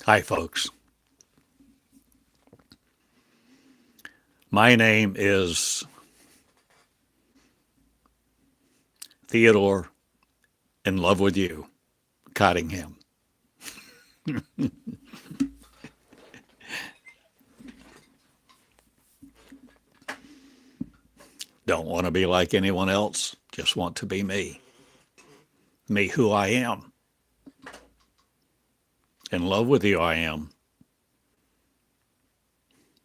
Hi, folks. My name is Theodore, in love with you, Cottingham. Don't want to be like anyone else, just want to be me. Me who I am. In love with you I am,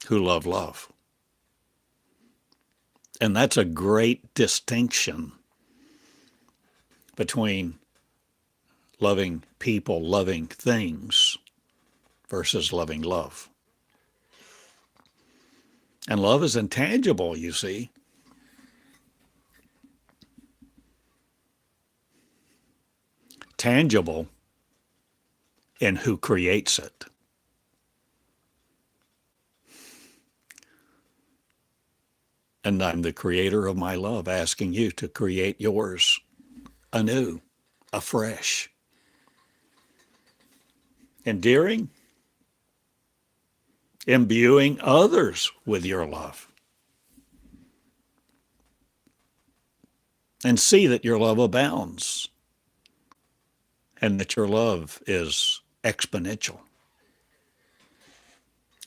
who love love. And that's a great distinction between loving people, loving things, versus loving love. And love is intangible, you see. Tangible in who creates it. And I'm the creator of my love, asking you to create yours anew, afresh. Endearing, imbuing others with your love. And see that your love abounds and that your love is exponential.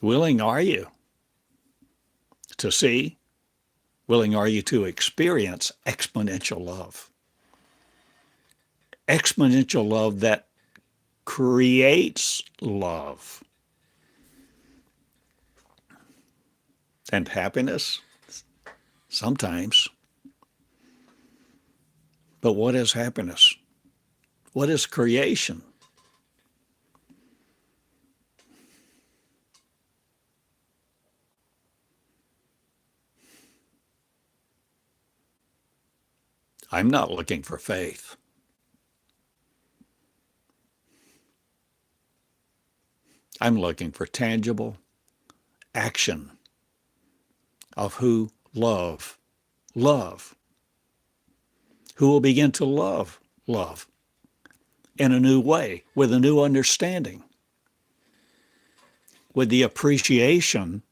Willing are you to see? Willing are you to experience exponential love? Exponential love that creates love. And happiness? Sometimes. But what is happiness? What is creation? I'm not looking for faith. I'm looking for tangible action of who love, who will begin to love in a new way, with a new understanding, with the appreciation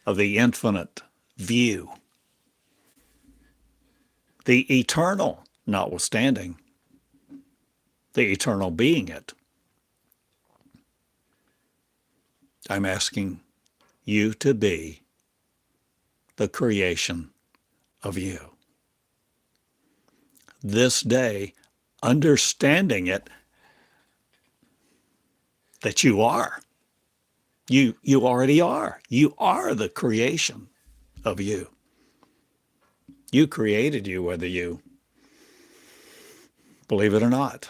of the infinite view, the eternal notwithstanding, the eternal being it. I'm asking you to be the creation of you. This day, understanding it, that you are. You already are. You are the creation of you. You created you, whether you believe it or not.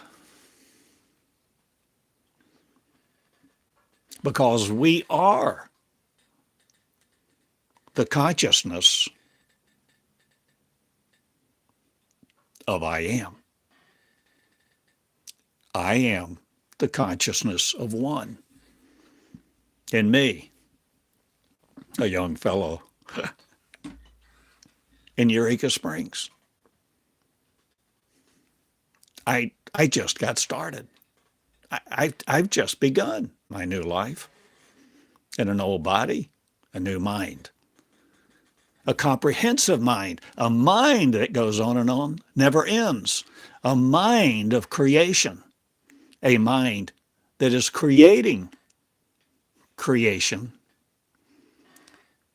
Because we are the consciousness of I am. I am the consciousness of one. In me, a young fellow in Eureka Springs. I just got started. I've just begun my new life in an old body, a new mind, a comprehensive mind, a mind that goes on, never ends, a mind of creation, a mind that is creating creation,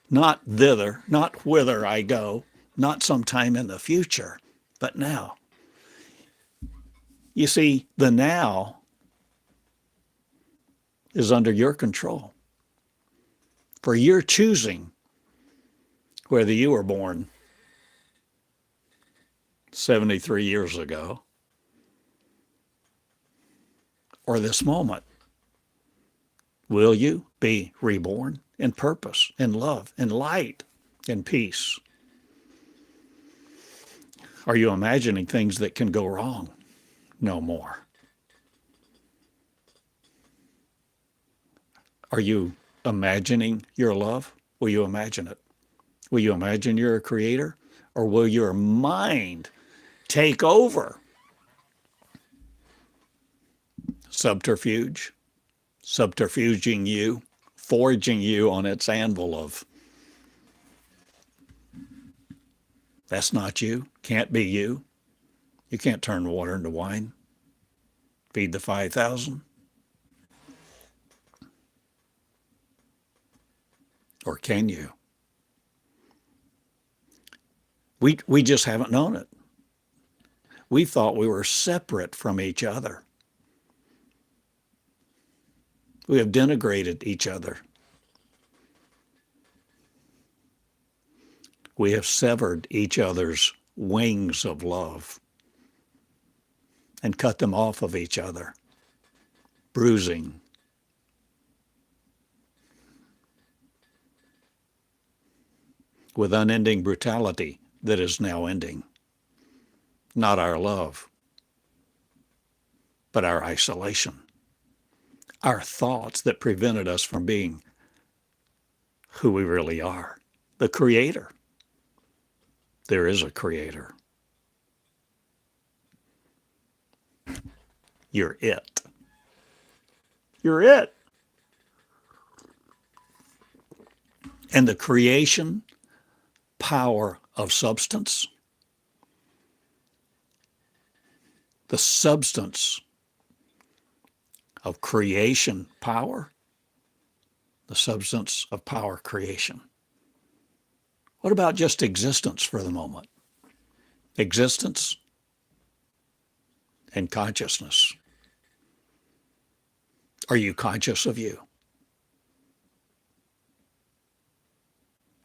not thither, not whither I go, not sometime in the future, but now. You see, the now is under your control. For you're choosing whether you were born 73 years ago or this moment. Will you be reborn in purpose, in love, in light, in peace? Are you imagining things that can go wrong? No more. Are you imagining your love? Will you imagine it? Will you imagine you're a creator? Or will your mind take over subterfuge, subterfuging you, forging you on its anvil of, that's not you, can't be you. You can't turn water into wine, feed the 5,000. Or can you? We just haven't known it. We thought we were separate from each other. We have denigrated each other. We have severed each other's wings of love and cut them off of each other, bruising. With unending brutality that is now ending. Not our love, but our isolation. Our thoughts that prevented us from being who we really are, the Creator. There is a Creator. You're it. You're it. And the creation power of substance, the substance of creation power, the substance of power creation. What about just existence for the moment? Existence and consciousness. Are you conscious of you?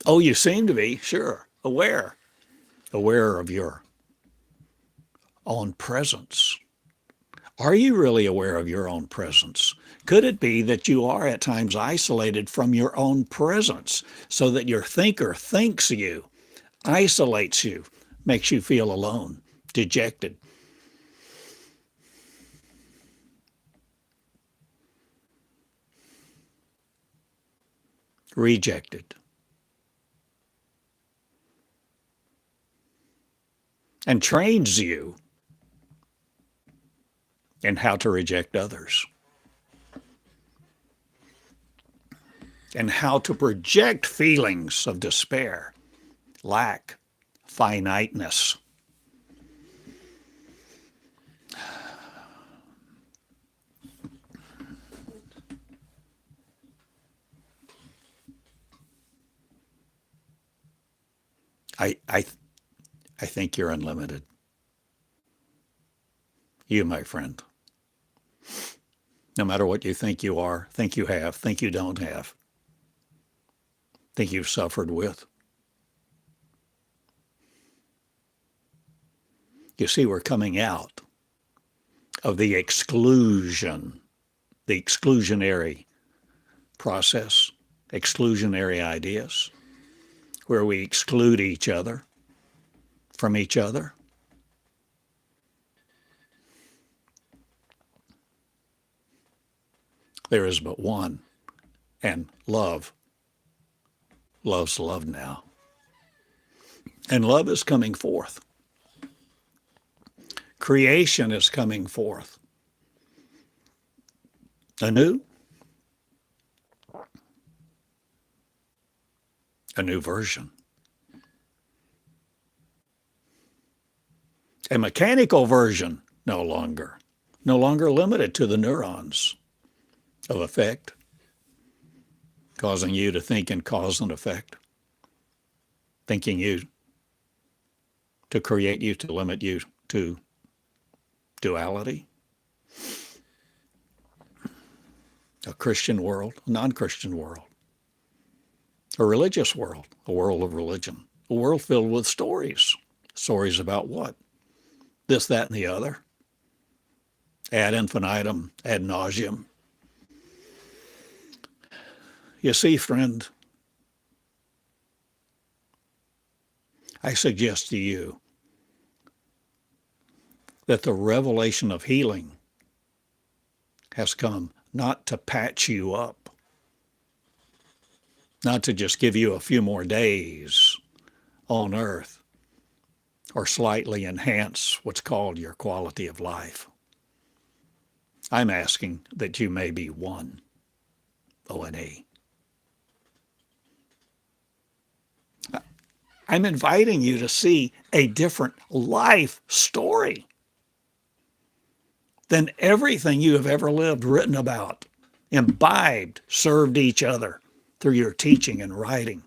Oh, you seem to be, sure, aware of your own presence. Are you really aware of your own presence? Could it be that you are at times isolated from your own presence so that your thinker thinks you, isolates you, makes you feel alone, dejected? Rejected. And trains you in how to reject others and how to project feelings of despair, lack, finiteness. I think you're unlimited. You, my friend. No matter what you think you are, think you have, think you don't have, think you've suffered with. You see, we're coming out of the exclusionary process, exclusionary ideas, where we exclude each other from each other. There is but one, and love loves love now. And love is coming forth. Creation is coming forth. Anew. A new version. A mechanical version, no longer limited to the neurons of effect, causing you to think in cause and effect, thinking you to create you, to limit you to duality. A Christian world, a non-Christian world, a religious world, a world of religion, a world filled with stories. Stories about what? This, that, and the other. Ad infinitum, ad nauseum. You see, friend, I suggest to you that the revelation of healing has come not to patch you up, not to just give you a few more days on earth or slightly enhance what's called your quality of life. I'm asking that you may be one, O-N-E. I'm inviting you to see a different life story than everything you have ever lived, written about, imbibed, served each other through your teaching and writing,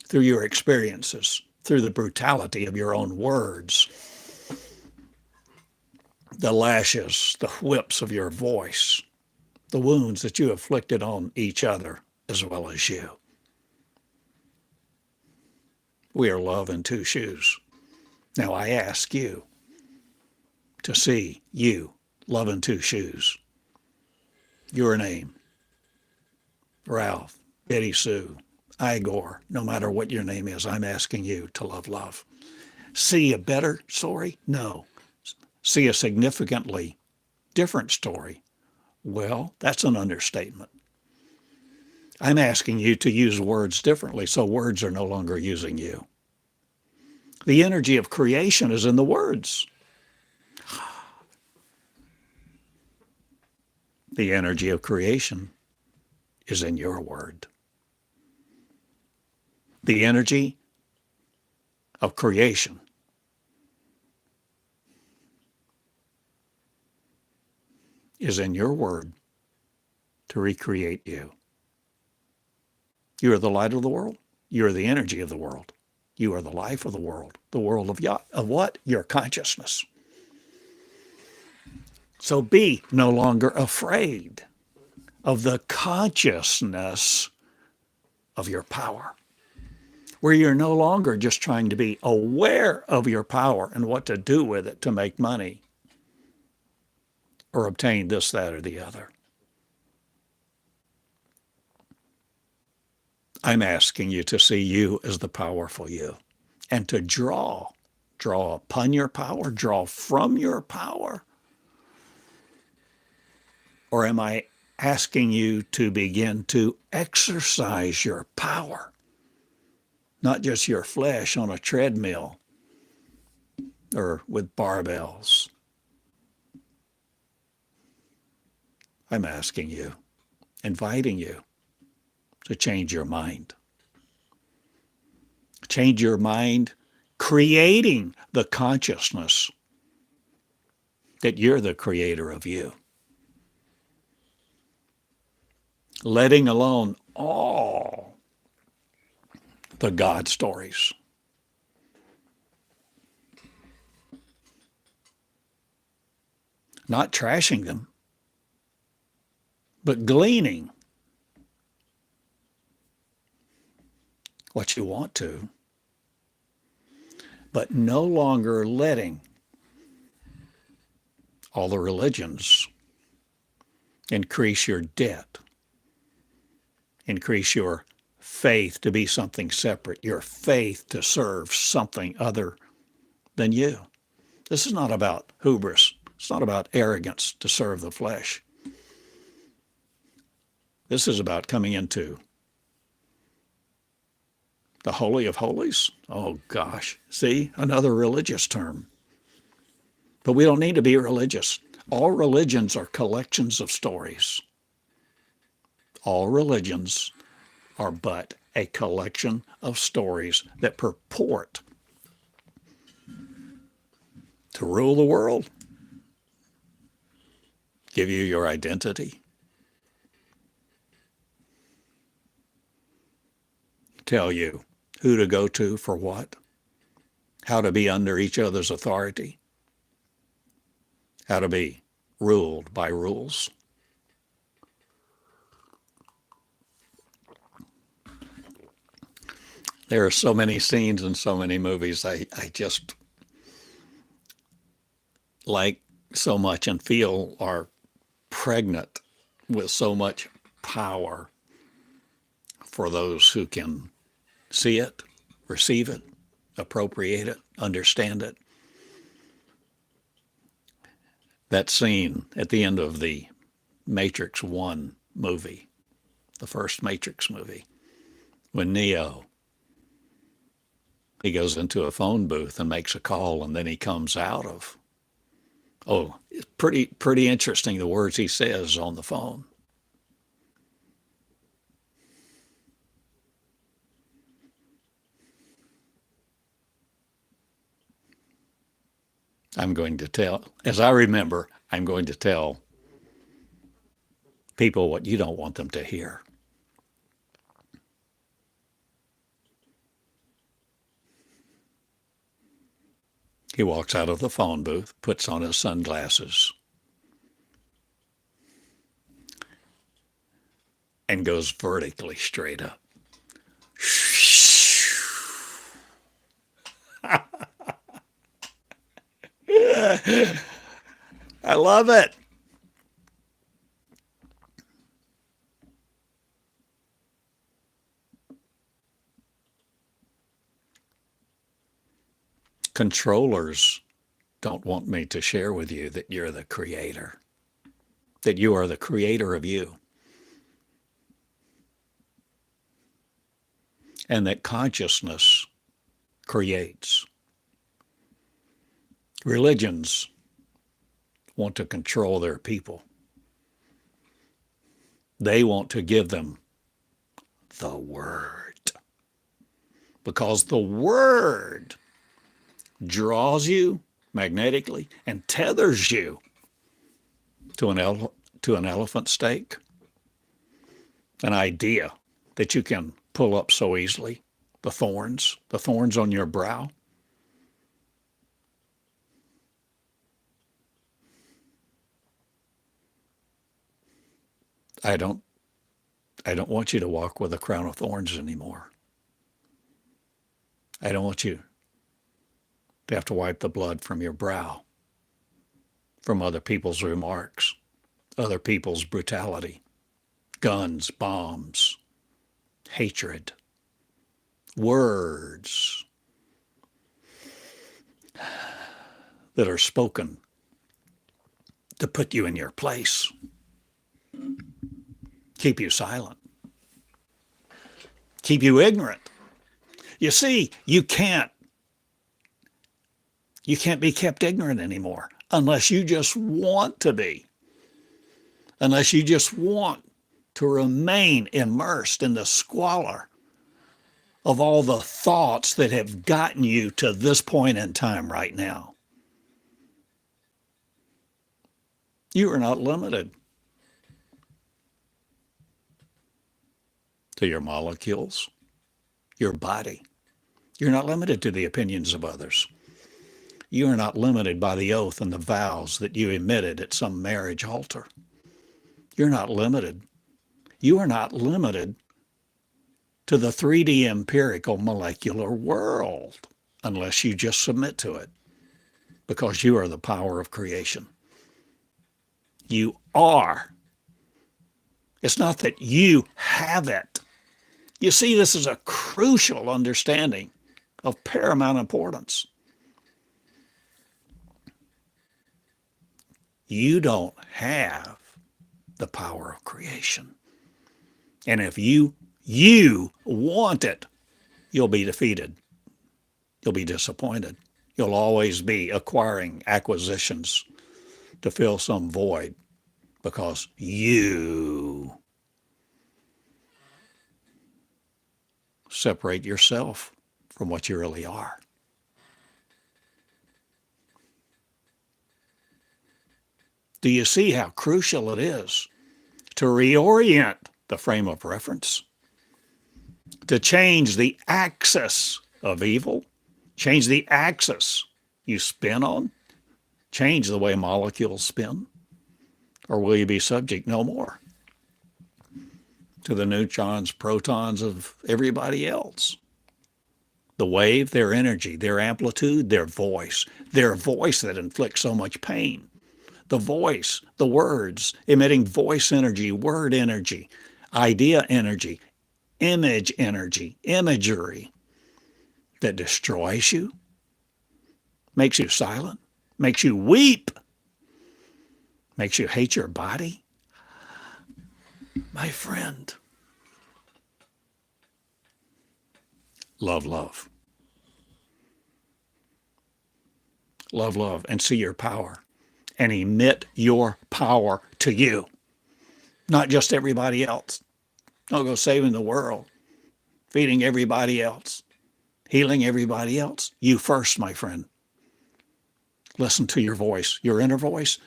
through your experiences, through the brutality of your own words, the lashes, the whips of your voice, the wounds that you inflicted on each other as well as you. We are love in two shoes. Now I ask you to see you, love in two shoes. Your name, Ralph, Betty Sue, Igor, no matter what your name is, I'm asking you to love love. See a better story? No. See a significantly different story? Well, that's an understatement. I'm asking you to use words differently so words are no longer using you. The energy of creation is in the words. The energy of creation is in your word. The energy of creation is in your word to recreate you. You are the light of the world. You are the energy of the world. You are the life of the world of what? Your consciousness. So be no longer afraid of the consciousness of your power, where you're no longer just trying to be aware of your power and what to do with it to make money or obtain this, that, or the other. I'm asking you to see you as the powerful you and to draw upon your power, draw from your power. Or am I asking you to begin to exercise your power, not just your flesh on a treadmill or with barbells? I'm asking you, inviting you to change your mind. Change your mind, creating the consciousness that you're the creator of you. Letting alone all the God stories. Not trashing them, but gleaning what you want to, but no longer letting all the religions increase your debt, increase your faith to be something separate, your faith to serve something other than you. This is not about hubris. It's not about arrogance to serve the flesh. This is about coming into the Holy of Holies. Oh gosh, see, another religious term. But we don't need to be religious. All religions are collections of stories. All religions are but a collection of stories that purport to rule the world, give you your identity, tell you who to go to for what, how to be under each other's authority, how to be ruled by rules. There are so many scenes in so many movies I just like so much and feel are pregnant with so much power for those who can see it, receive it, appropriate it, understand it. That scene at the end of the Matrix 1 movie, the first Matrix movie, when Neo, he goes into a phone booth and makes a call, and then he comes out of, pretty interesting, the words he says on the phone. I'm going to tell, as I remember, I'm going to tell people what you don't want them to hear. He walks out of the phone booth, puts on his sunglasses, and goes vertically straight up. I love it. Controllers don't want me to share with you that you're the creator, that you are the creator of you, and that consciousness creates. Religions want to control their people. They want to give them the word, because the word draws you magnetically and tethers you to an elephant stake, an idea that you can pull up so easily, the thorns on your brow. I don't want you to walk with a crown of thorns anymore. I don't want you to have to wipe the blood from your brow, from other people's remarks, other people's brutality, guns, bombs, hatred, words that are spoken to put you in your place, keep you silent, keep you ignorant. You see, you can't be kept ignorant anymore unless you just want to be, unless you just want to remain immersed in the squalor of all the thoughts that have gotten you to this point in time right now. You are not limited to your molecules, your body. You're not limited to the opinions of others. You are not limited by the oath and the vows that you emitted at some marriage altar. You're not limited. You are not limited to the 3D empirical molecular world unless you just submit to it, because you are the power of creation. You are. It's not that you have it. You see, this is a crucial understanding of paramount importance. You don't have the power of creation. And if you want it, you'll be defeated. You'll be disappointed. You'll always be acquiring acquisitions to fill some void, because you separate yourself from what you really are. Do you see how crucial it is to reorient the frame of reference, to change the axis of evil, change the axis you spin on, change the way molecules spin? Or will you be subject no more to the neutrons, protons of everybody else? The wave, their energy, their amplitude, their voice that inflicts so much pain. The voice, the words, emitting voice energy, word energy, idea energy, image energy, imagery that destroys you, makes you silent, makes you weep, makes you hate your body. My friend, love, love. Love, love, and see your power and emit your power to you, not just everybody else. Don't go saving the world, feeding everybody else, healing everybody else. You first, my friend. Listen to your voice, your inner voice.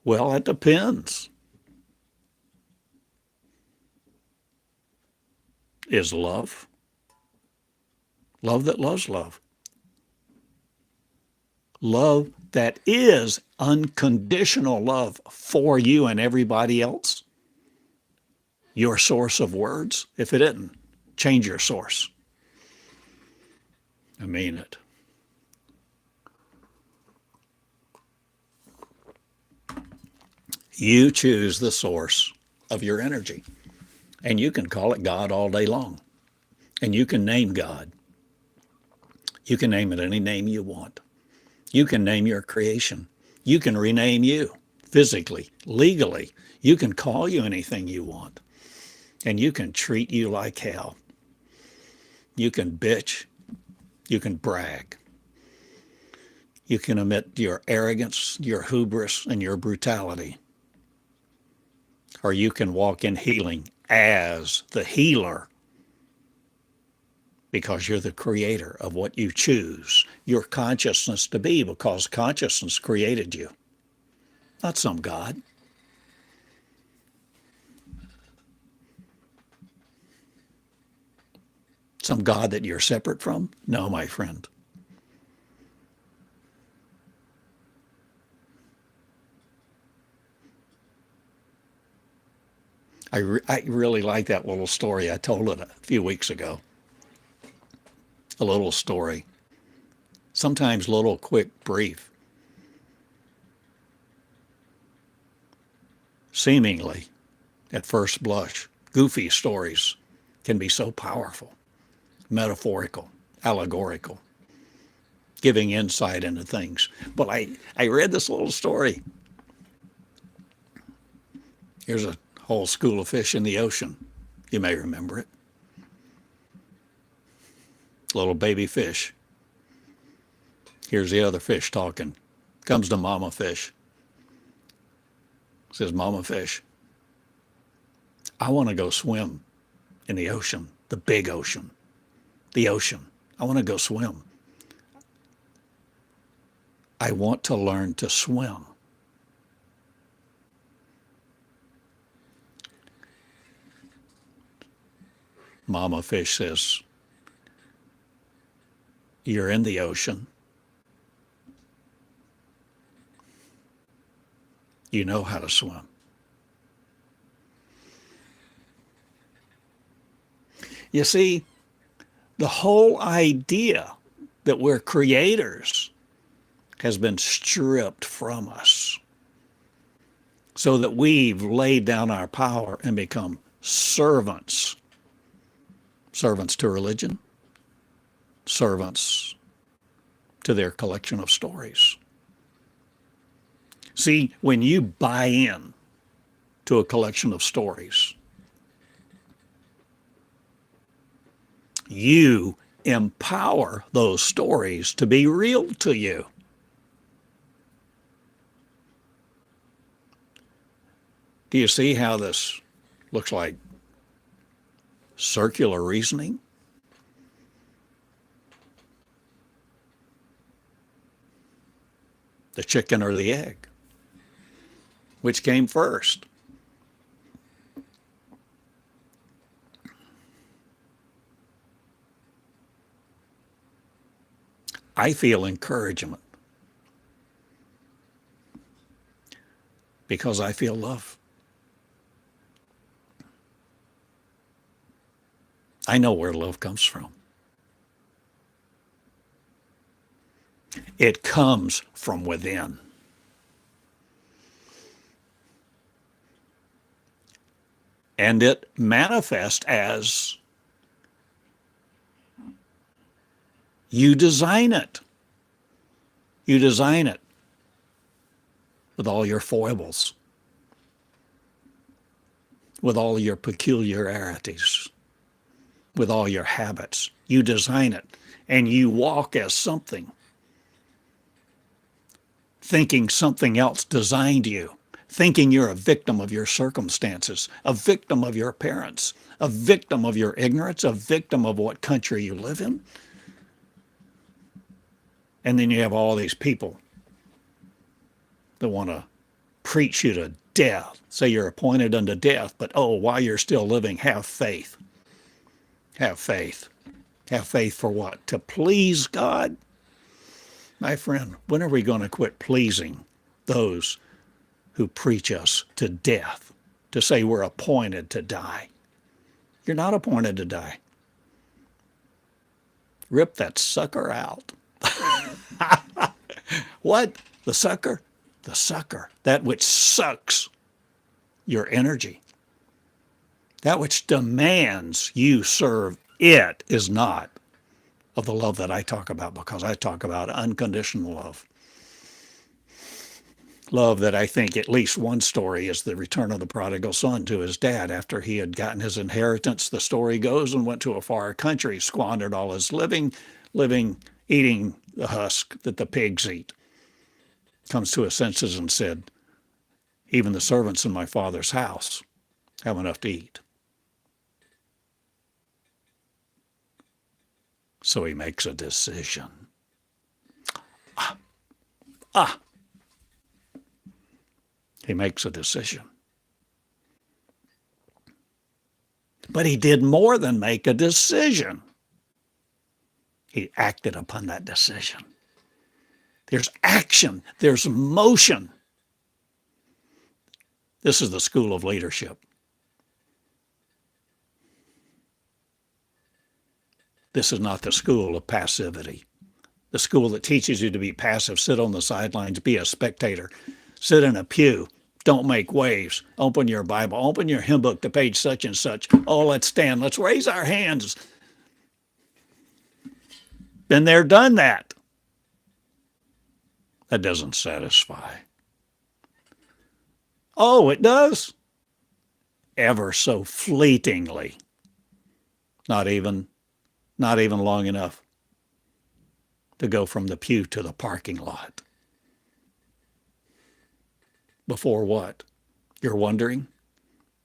Well, it depends. Is love. Love that loves love. Love that is unconditional love for you and everybody else. Your source of words. If it isn't, change your source. I mean it. You choose the source of your energy. And you can call it God all day long. And you can name God. You can name it any name you want. You can name your creation. You can rename you physically, legally. You can call you anything you want. And you can treat you like hell. You can bitch. You can brag. You can admit your arrogance, your hubris, and your brutality. Or you can walk in healing as the healer, because you're the creator of what you choose your consciousness to be, because consciousness created you, not some God. Some God that you're separate from? No, my friend. I really like that little story. I told it a few weeks ago. A little story. Sometimes little, quick, brief. Seemingly, at first blush, goofy stories can be so powerful, metaphorical, allegorical, giving insight into things. But I read this little story. Here's a whole school of fish in the ocean. You may remember it. Little baby fish. Here's the other fish talking. Comes to mama fish. Says, Mama fish, I want to go swim in the ocean, the big ocean, the ocean. I want to go swim. I want to learn to swim. Mama fish says, you're in the ocean. You know how to swim. You see, the whole idea that we're creators has been stripped from us, so that we've laid down our power and become servants. Servants to religion, servants to their collection of stories. See, when you buy in to a collection of stories, you empower those stories to be real to you. Do you see how this looks like circular reasoning? The chicken or the egg? Which came first? I feel encouragement because I feel love. I know where love comes from. It comes from within. And it manifests as you design it. You design it with all your foibles, with all your peculiarities, with all your habits. You design it, and you walk as something thinking something else designed you, thinking you're a victim of your circumstances, a victim of your parents, a victim of your ignorance, a victim of what country you live in. And then you have all these people that want to preach you to death, say you're appointed unto death, but oh, while you're still living, have faith. Have faith. Have faith for what? To please God? My friend, when are we going to quit pleasing those who preach us to death, to say we're appointed to die? You're not appointed to die. Rip that sucker out. What? The sucker? The sucker. That which sucks your energy. That which demands you serve it is not of the love that I talk about, because I talk about unconditional love. Love that I think at least one story is the return of the prodigal son to his dad after he had gotten his inheritance, the story goes, and went to a far country, squandered all his living, eating the husk that the pigs eat. Comes to his senses and said, even the servants in my father's house have enough to eat. So he makes a decision. He makes a decision. But he did more than make a decision. He acted upon that decision. There's action. There's motion. This is the school of leadership. This is not the school of passivity. The school that teaches you to be passive, sit on the sidelines, be a spectator, sit in a pew, don't make waves, open your Bible, open your hymn book to page such and such. Oh, let's stand, let's raise our hands. Been there, done that. That doesn't satisfy. Oh, it does? Ever so fleetingly. Not even long enough to go from the pew to the parking lot. Before what? You're wondering?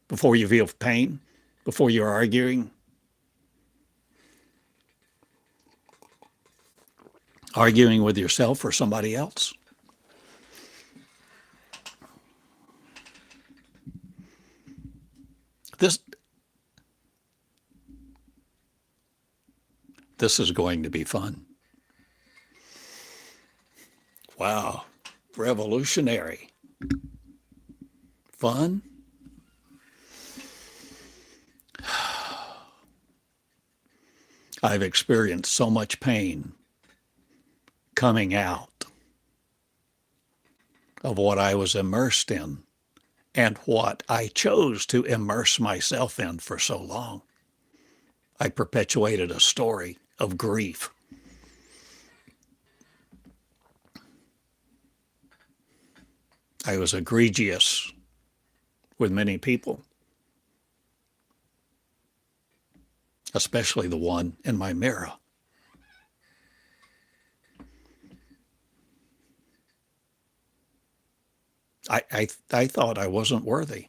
Before you feel pain? Before you're arguing? Arguing with yourself or somebody else? This is going to be fun. Wow. Revolutionary. Fun. I've experienced so much pain coming out of what I was immersed in and what I chose to immerse myself in for so long. I perpetuated a story of grief. I was egregious with many people, especially the one in my mirror. I thought I wasn't worthy.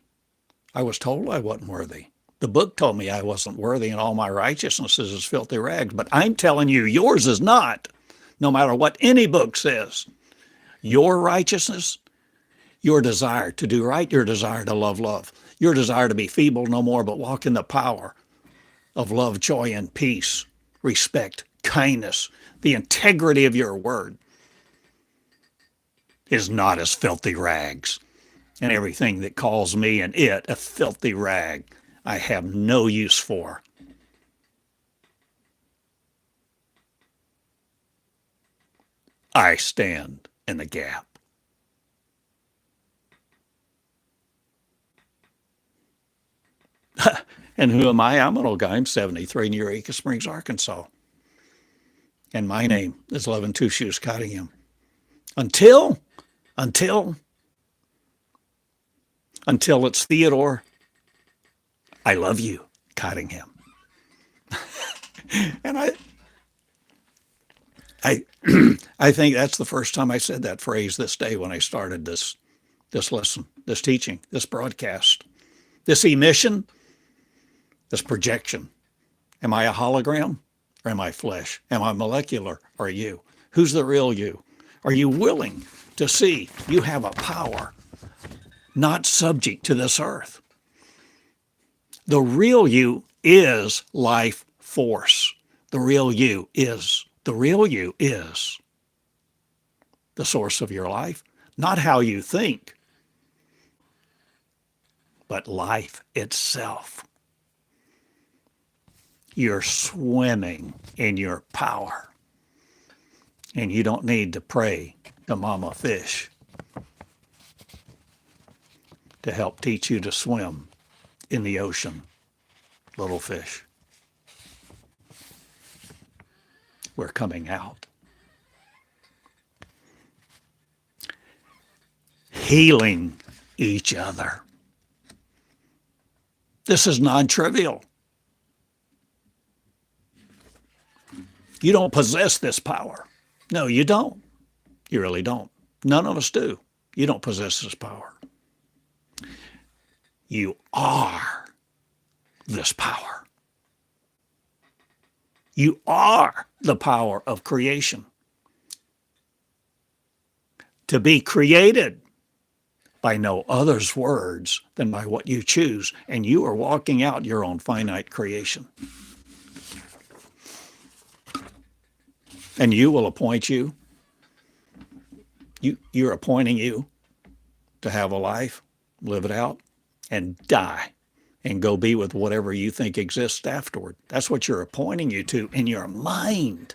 I was told I wasn't worthy. The book told me I wasn't worthy and all my righteousness is as filthy rags. But I'm telling you, yours is not, no matter what any book says. Your righteousness, your desire to do right, your desire to love, your desire to be feeble no more, but walk in the power of love, joy, and peace, respect, kindness, the integrity of your word is not as filthy rags. And everything that calls me and it a filthy rag, I have no use for. I stand in the gap. And who am I? I'm an old guy. I'm 73 in Eureka Springs, Arkansas. And my name is Levin Two Shoes Cottingham. Until it's Theodore, I love you, Cottingham. And I think that's the first time I said that phrase this day when I started this lesson, this teaching, this broadcast, this emission, this projection. Am I a hologram or am I flesh? Am I molecular or you? Who's the real you? Are you willing to see you have a power not subject to this earth? The real you is life force. The real you is the source of your life, not how you think, but life itself. You're swimming in your power, and you don't need to pray to Mama Fish to help teach you to swim in the ocean, little fish. We're coming out. Healing each other. This is non-trivial. You don't possess this power. No, you don't. You really don't. None of us do. You don't possess this power. You are this power. You are the power of creation. To be created by no other's words than by what you choose, and you are walking out your own finite creation. And you will appoint you. You're appointing you to have a life, live it out, and die, and go be with whatever you think exists afterward. That's what you're appointing you to in your mind.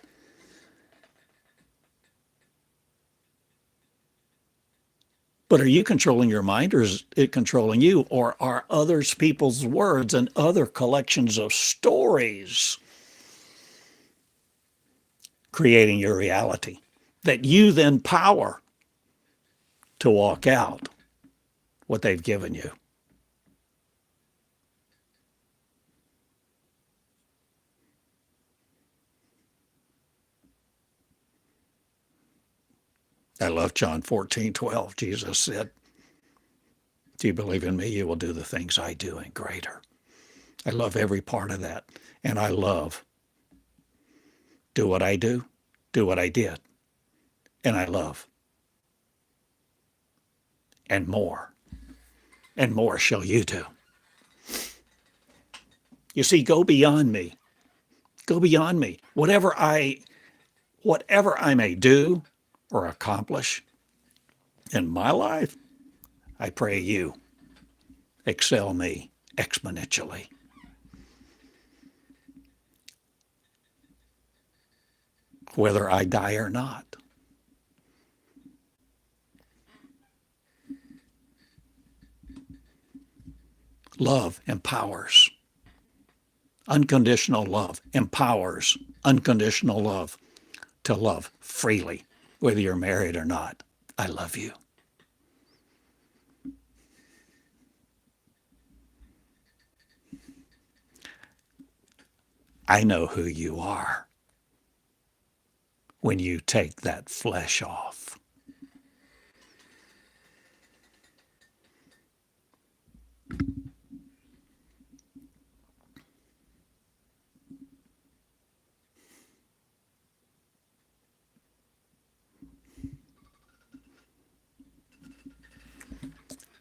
But are you controlling your mind, or is it controlling you? Or are others people's words and other collections of stories creating your reality that you then power to walk out what they've given you? I love John 14:12. Jesus said, "Do you believe in me? You will do the things I do and greater." I love every part of that. And I love do what I do, do what I did. And I love. And more shall you do. You see, go beyond me. Go beyond me. Whatever I may do or accomplish in my life, I pray you excel me exponentially. Whether I die or not. Love empowers. Unconditional love empowers unconditional love to love freely, whether you're married or not. I love you. I know who you are when you take that flesh off.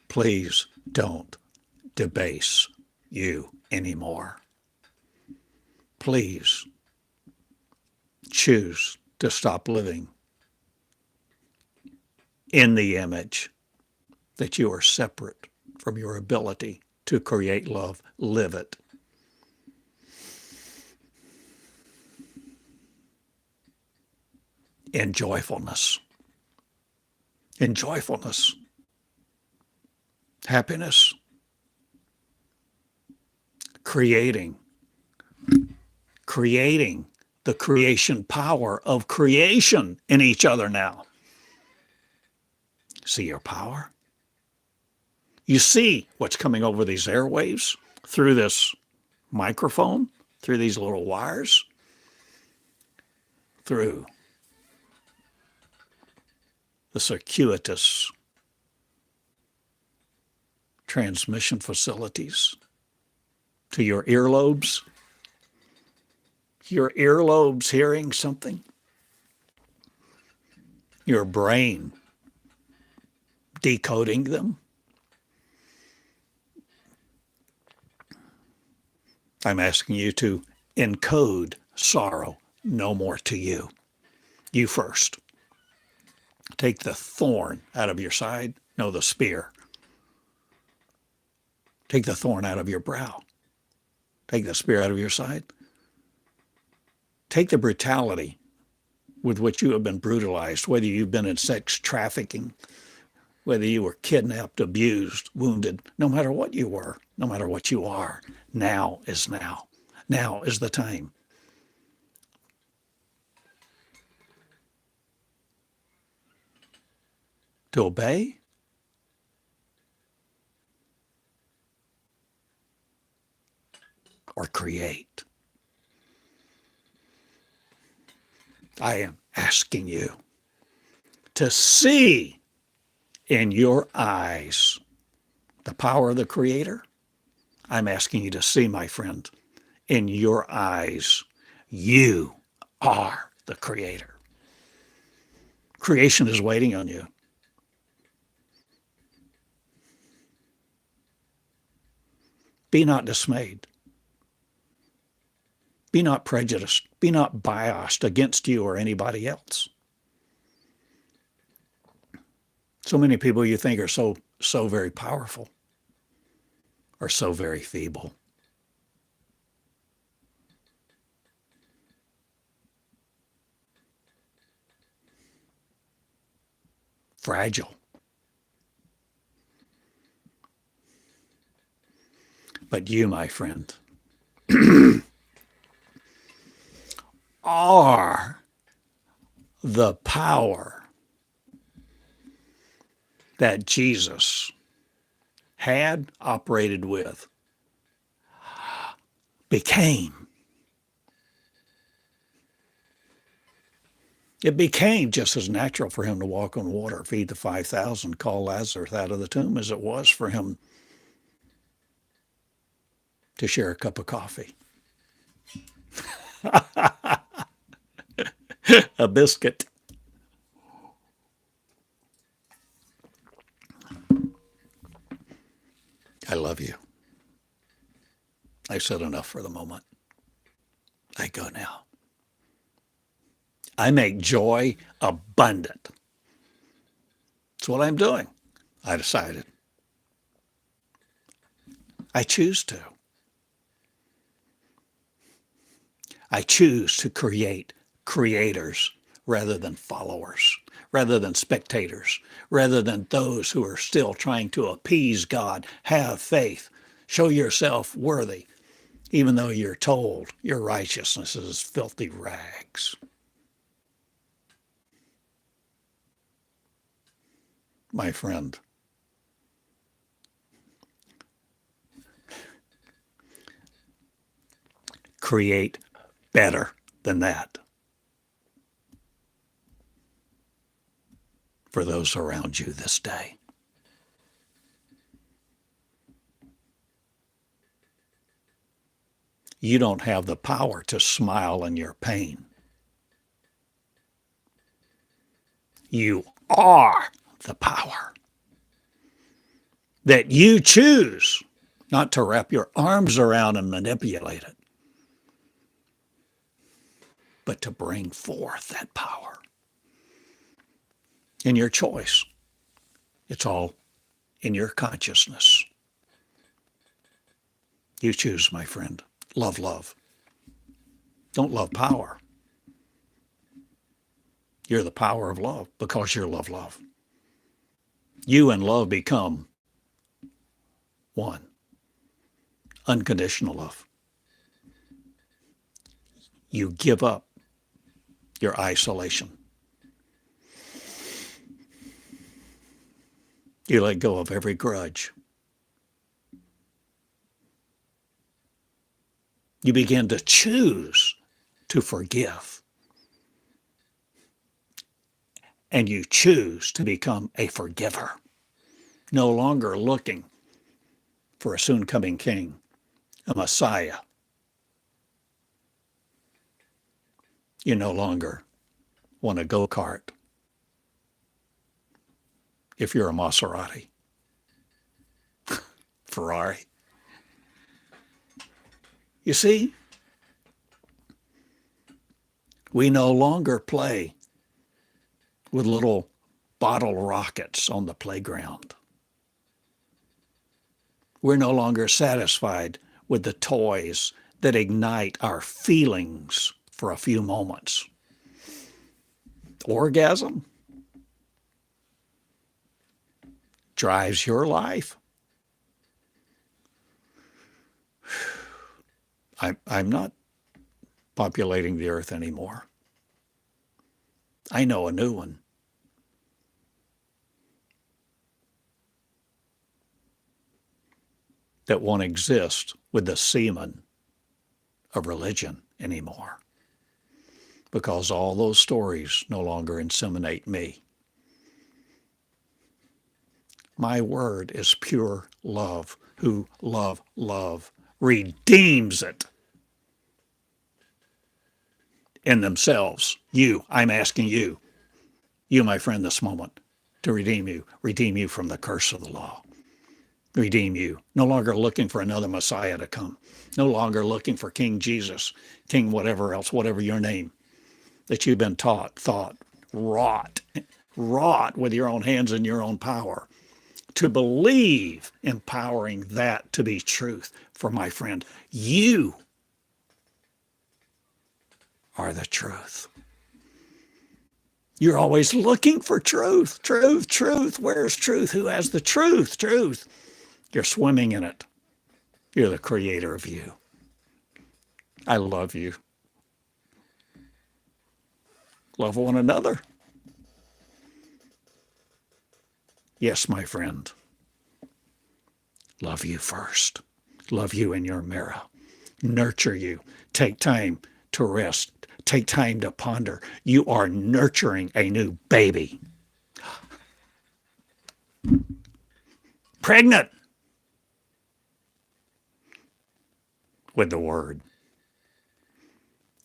Please don't debase you anymore. Please choose to stop living in the image that you are separate from your ability to create love. Live it. In joyfulness. In joyfulness. Happiness. Creating the creation power of creation in each other now. See your power? You see what's coming over these airwaves through this microphone, through these little wires, through the circuitous transmission facilities to your earlobes. Your earlobes hearing something. Your brain decoding them. I'm asking you to encode sorrow no more to you. You first. Take the thorn out of your side. No, the spear. Take the thorn out of your brow. Take the spear out of your side. Take the brutality with which you have been brutalized, whether you've been in sex trafficking, whether you were kidnapped, abused, wounded, no matter what you were, no matter what you are. Now is now. Now is the time. To obey or create. I am asking you to see in your eyes the power of the Creator. I'm asking you to see, my friend, in your eyes, you are the Creator. Creation is waiting on you. Be not dismayed. Be not prejudiced. Be not biased against you or anybody else. So many people you think are so very powerful are so very feeble. Fragile. But you, my friend, are the power that Jesus had, operated with, became. It became just as natural for him to walk on water, feed the 5,000, call Lazarus out of the tomb as it was for him to share a cup of coffee. A biscuit. I love you. I said enough for the moment. I go now. I make joy abundant. That's what I'm doing. I decided. I choose to. I choose to create creators rather than followers, rather than spectators, rather than those who are still trying to appease God. Have faith. Show yourself worthy, even though you're told your righteousness is filthy rags. My friend, create better than that for those around you this day. You don't have the power to smile in your pain. You are the power that you choose not to wrap your arms around and manipulate it, but to bring forth that power in your choice. It's all in your consciousness. You choose, my friend. Love love. Don't love power. You're the power of love because you're love. You and love become one. Unconditional love. You give up your isolation. You let go of every grudge. You begin to choose to forgive. and you choose to become a forgiver, no longer looking for a soon-coming king, a Messiah. You no longer want a go-kart if you're a Maserati, Ferrari. You see, we no longer play with little bottle rockets on the playground. We're no longer satisfied with the toys that ignite our feelings for a few moments. Orgasm drives your life. I'm not populating the earth anymore. I know a new one. That won't exist with the semen of religion anymore. Because all those stories no longer inseminate me. My word is pure love. Who love redeems it in themselves. I'm asking you, my friend, this moment, to redeem you from the curse of the law. Redeem you. No longer looking for another Messiah to come. No longer looking for King Jesus, King whatever else, whatever your name that you've been taught, thought, wrought with your own hands and your own power. To believe, empowering that to be truth. For my friend, you are the truth. You're always looking for truth. Where's truth? Who has the truth? Truth. You're swimming in it. You're the creator of you. I love you. Love one another. Yes, my friend. Love you first. Love you in your mirror. Nurture you. Take time to rest. Take time to ponder. You are nurturing a new baby. Pregnant with the word.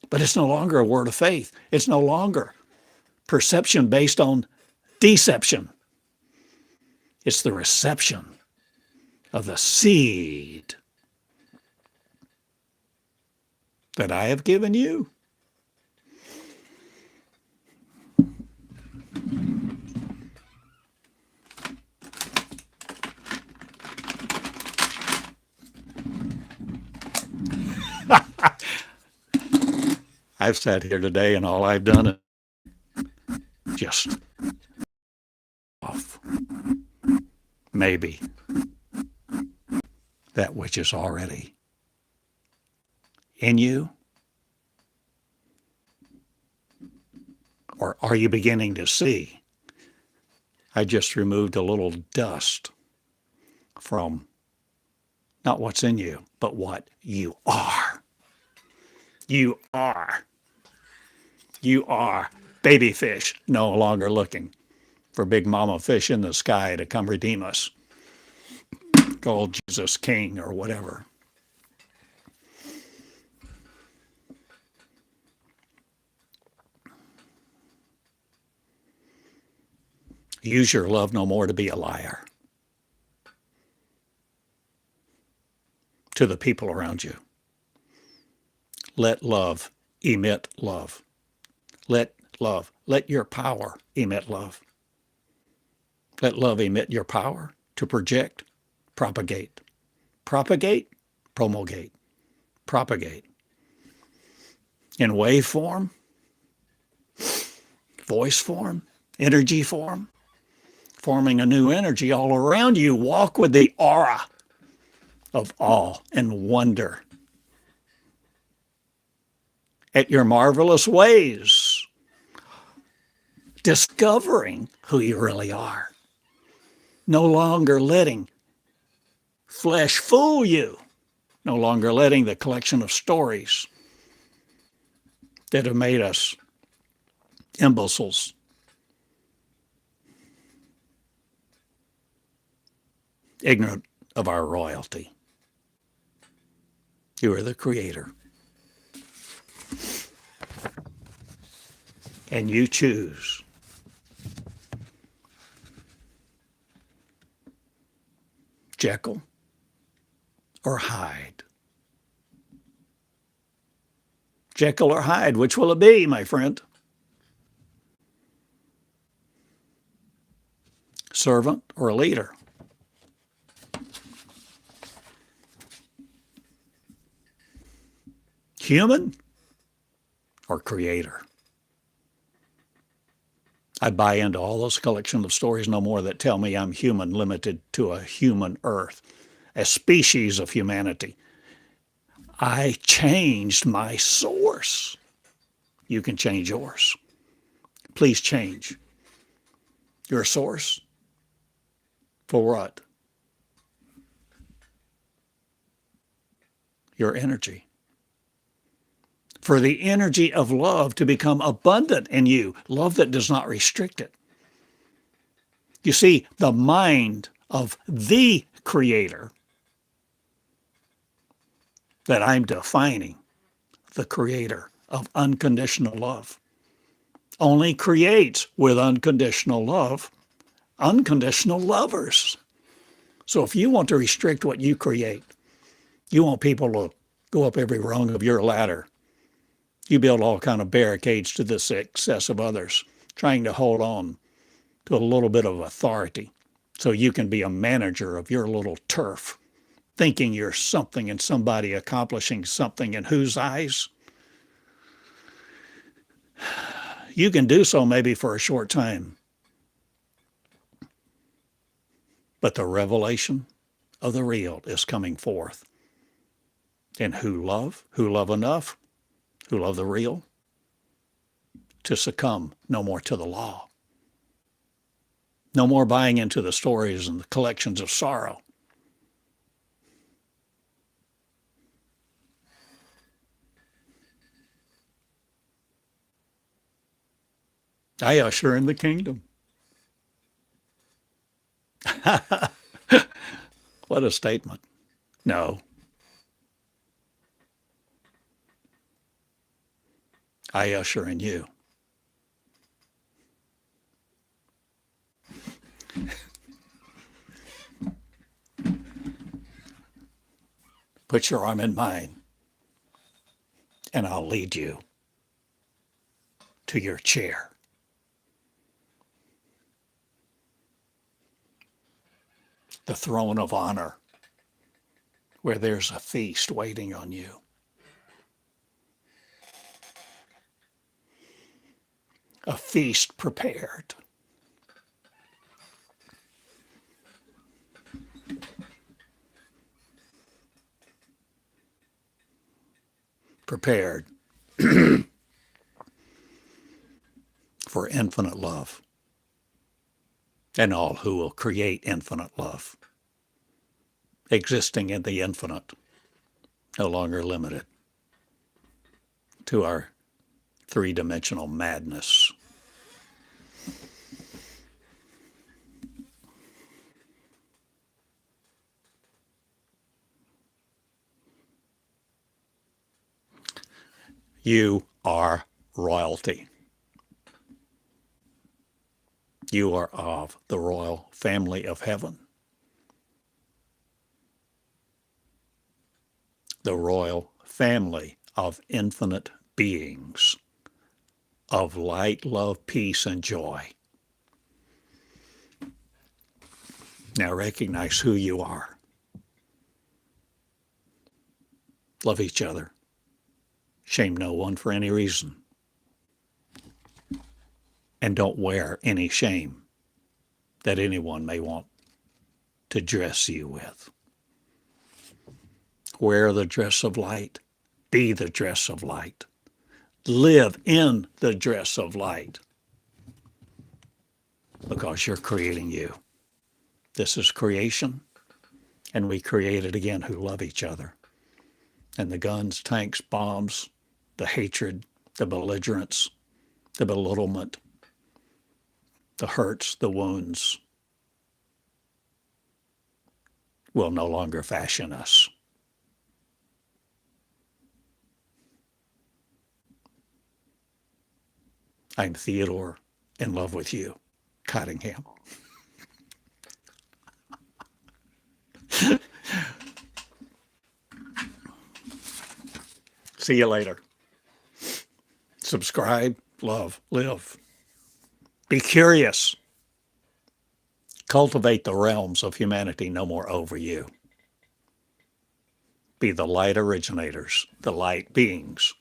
But it's no longer a word of faith. It's no longer perception based on deception. It's the reception of the seed that I have given you. I've sat here today and all I've done is just off. Maybe that which is already in you? Or are you beginning to see? I just removed a little dust from not what's in you, but what you are. You are. You are baby fish, no longer looking for big mama fish in the sky to come redeem us. Call Jesus King or whatever. Use your love no more to be a liar to the people around you. Let love emit love. Let your power emit love. Let love emit your power to project, propagate. Propagate, promulgate. Propagate. In wave form, voice form, energy form, forming a new energy all around you. Walk with the aura of awe and wonder at your marvelous ways, discovering who you really are. No longer letting flesh fool you. No longer letting the collection of stories that have made us imbeciles ignorant of our royalty. You are the creator. And you choose. Jekyll or Hyde. Jekyll or Hyde, which will it be, my friend? Servant or a leader? Human or creator? I buy into all those collection of stories no more that tell me I'm human, limited to a human earth, a species of humanity. I changed my source. You can change yours. Please change your source. For what? Your energy. For the energy of love to become abundant in you, love that does not restrict it. You see, the mind of the Creator that I'm defining, the Creator of unconditional love, only creates with unconditional love unconditional lovers. So if you want to restrict what you create, you want people to go up every rung of your ladder, you build all kind of barricades to the success of others, trying to hold on to a little bit of authority so you can be a manager of your little turf, thinking you're something and somebody accomplishing something in whose eyes? You can do so maybe for a short time. But the revelation of the real is coming forth. And who love enough, who love the real, to succumb no more to the law. No more buying into the stories and the collections of sorrow. I usher in the kingdom. What a statement. No. I usher in you. Put your arm in mine, and I'll lead you to your chair. The throne of honor, where there's a feast waiting on you. A feast prepared. Prepared for infinite love and all who will create infinite love, existing in the infinite, no longer limited to our three-dimensional madness. You are royalty. You are of the royal family of heaven. The royal family of infinite beings, of light, love, peace, and joy. Now recognize who you are. Love each other. Shame no one for any reason. And don't wear any shame that anyone may want to dress you with. Wear the dress of light. Be the dress of light. Live in the dress of light. Because you're creating you. This is creation, and we created again who love each other. And the guns, tanks, bombs, the hatred, the belligerence, the belittlement, the hurts, the wounds, will no longer fashion us. I'm Theodore, in love with you, Cottingham. See you later. Subscribe, love, live. Be curious. Cultivate the realms of humanity no more over you. Be the light originators, the light beings,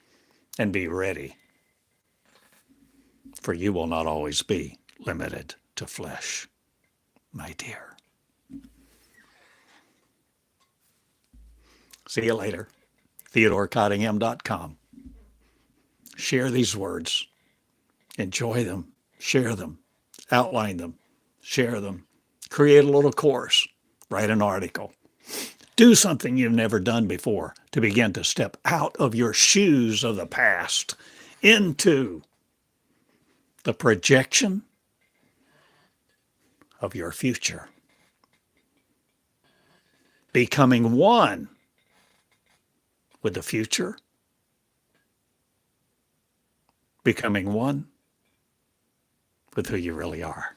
and be ready. For you will not always be limited to flesh, my dear. See you later. TheodoreCottingham.com. Share these words. Enjoy them. Share them. Outline them. Share them. Create a little course. Write an article. Do something you've never done before to begin to step out of your shoes of the past into the projection of your future. Becoming one with the future. Becoming one with who you really are.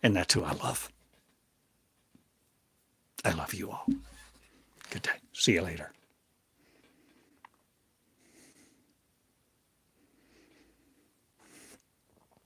And that's who I love. I love you all. Good day. See you later.